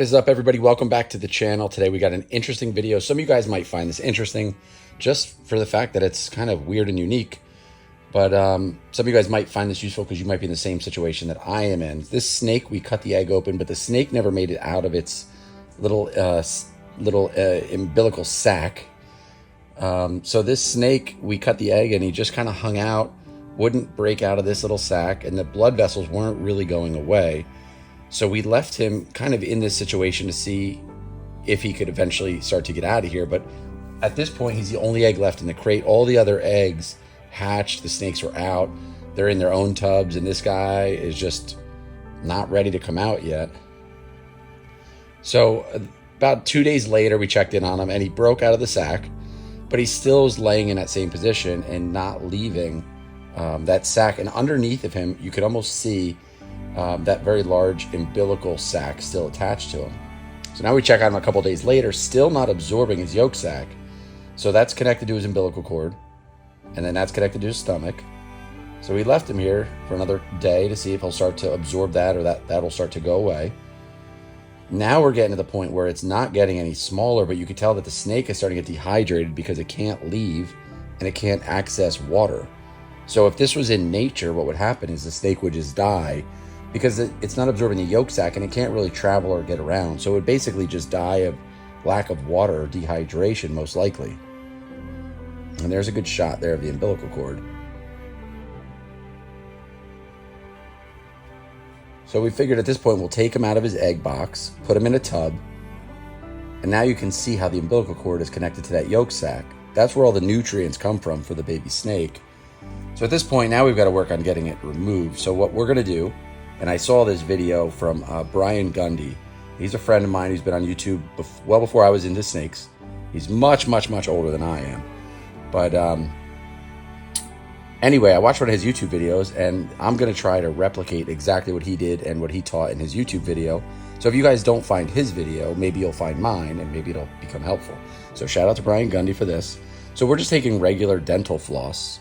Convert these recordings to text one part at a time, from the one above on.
What is up, everybody? Welcome back to the channel. Today we got an interesting video. Some of you guys might find this interesting just for the fact that it's kind of weird and unique. But some of you guys might find this useful because you might be in the same situation that I am in. This snake, we cut the egg open, but the snake never made it out of its little umbilical sac. So this snake, we cut the egg and he just kind of hung out, wouldn't break out of this little sac, and the blood vessels weren't really going away. So we left him kind of in this situation to see if he could eventually start to get out of here. But at this point, he's the only egg left in the crate. All the other eggs hatched, the snakes were out, they're in their own tubs, and this guy is just not ready to come out yet. So about 2 days later, we checked in on him and he broke out of the sac, but he still is laying in that same position and not leaving that sac. And underneath of him, you could almost see that very large umbilical sac still attached to him. So now we check on him a couple days later, still not absorbing his yolk sac. So that's connected to his umbilical cord, and then that's connected to his stomach. So we left him here for another day to see if he'll start to absorb that, or that'll start to go away. Now we're getting to the point where it's not getting any smaller, but you can tell that the snake is starting to get dehydrated because it can't leave and it can't access water. So if this was in nature, what would happen is the snake would just die because it's not absorbing the yolk sac and it can't really travel or get around. So it would basically just die of lack of water or dehydration, most likely. And there's a good shot there of the umbilical cord. So we figured at this point, we'll take him out of his egg box, put him in a tub, and now you can see how the umbilical cord is connected to that yolk sac. That's where all the nutrients come from for the baby snake. So at this point, now we've got to work on getting it removed. So what we're going to do, and I saw this video from Brian Gundy. He's a friend of mine who's been on YouTube well before I was into snakes. He's much, much, much older than I am. But anyway, I watched one of his YouTube videos, and I'm going to try to replicate exactly what he did and what he taught in his YouTube video. So if you guys don't find his video, maybe you'll find mine, and maybe it'll become helpful. So shout out to Brian Gundy for this. So we're just taking regular dental floss,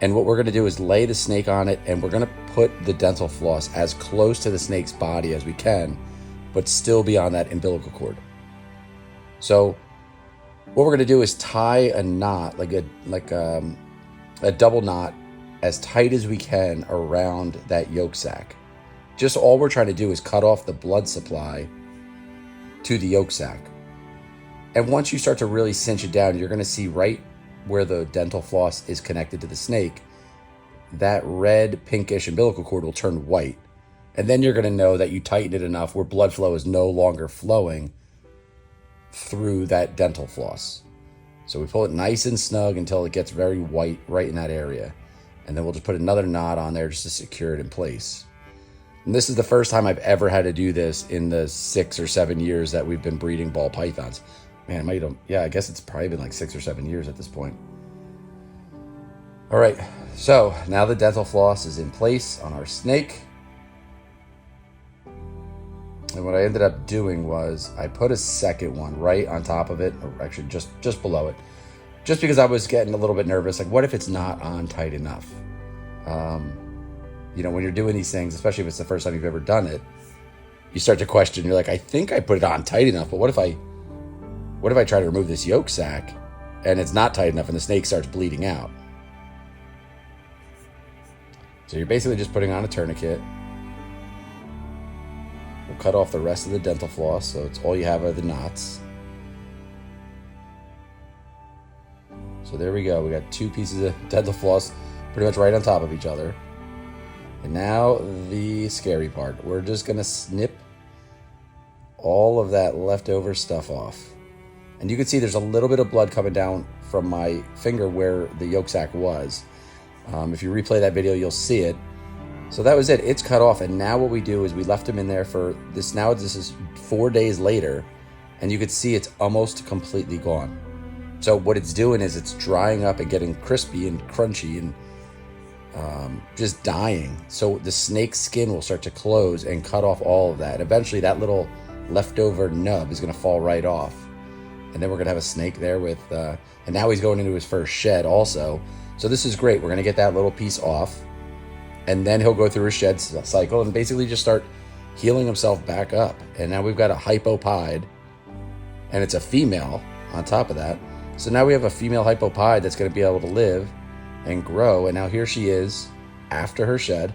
and what we're going to do is lay the snake on it, and we're going to put the dental floss as close to the snake's body as we can, but still be on that umbilical cord. So what we're going to do is tie a knot, like a double knot, as tight as we can around that yolk sac. Just all we're trying to do is cut off the blood supply to the yolk sac. And once you start to really cinch it down, you're going to see right where the dental floss is connected to the snake, that red pinkish umbilical cord will turn white. And then you're going to know that you tightened it enough where blood flow is no longer flowing through that dental floss. So we pull it nice and snug until it gets very white right in that area. And then we'll just put another knot on there just to secure it in place. And this is the first time I've ever had to do this in the 6 or 7 years that we've been breeding ball pythons. Man, I guess it's probably been like 6 or 7 years at this point. All right, so now the dental floss is in place on our snake. And what I ended up doing was I put a second one right on top of it, or actually just below it, just because I was getting a little bit nervous. Like, what if it's not on tight enough? When you're doing these things, especially if it's the first time you've ever done it, you start to question. You're like, I think I put it on tight enough, but what if I try to remove this yolk sac and it's not tight enough and the snake starts bleeding out? So you're basically just putting on a tourniquet. We'll cut off the rest of the dental floss, so it's all you have are the knots. So there we go. We got 2 pieces of dental floss pretty much right on top of each other. And now the scary part. We're just going to snip all of that leftover stuff off. And you can see there's a little bit of blood coming down from my finger where the yolk sac was. If you replay that video, you'll see it. So that was it. It's cut off. And now what we do is we left him in there for this. Now this is 4 days later, and you can see it's almost completely gone. So what it's doing is it's drying up and getting crispy and crunchy and just dying. So the snake's skin will start to close and cut off all of that. Eventually that little leftover nub is going to fall right off. And then we're going to have a snake there with, and now he's going into his first shed also. So this is great. We're going to get that little piece off, and then he'll go through his shed cycle and basically just start healing himself back up. And now we've got a hypopide, and it's a female on top of that. So now we have a female hypopide that's going to be able to live and grow. And now here she is after her shed.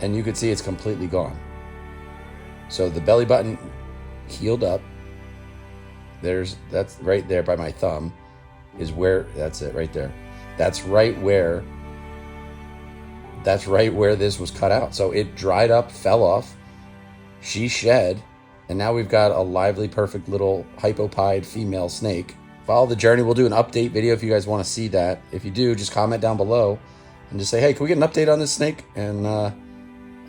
And you can see it's completely gone. So the belly button healed up. That's right there by my thumb is where, that's it right there. That's right where this was cut out. So it dried up, fell off. She shed, and now we've got a lively, perfect little hypopide female snake. Follow the journey. We'll do an update video if you guys want to see that. If you do, just comment down below and just say, hey, can we get an update on this snake? And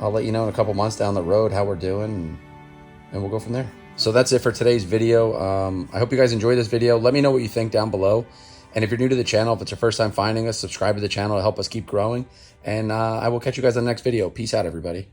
I'll let you know in a couple months down the road how we're doing, and we'll go from there. So that's it for today's video. I hope you guys enjoyed this video. Let me know what you think down below. And if you're new to the channel, if it's your first time finding us, subscribe to the channel to help us keep growing. And I will catch you guys on the next video. Peace out, everybody.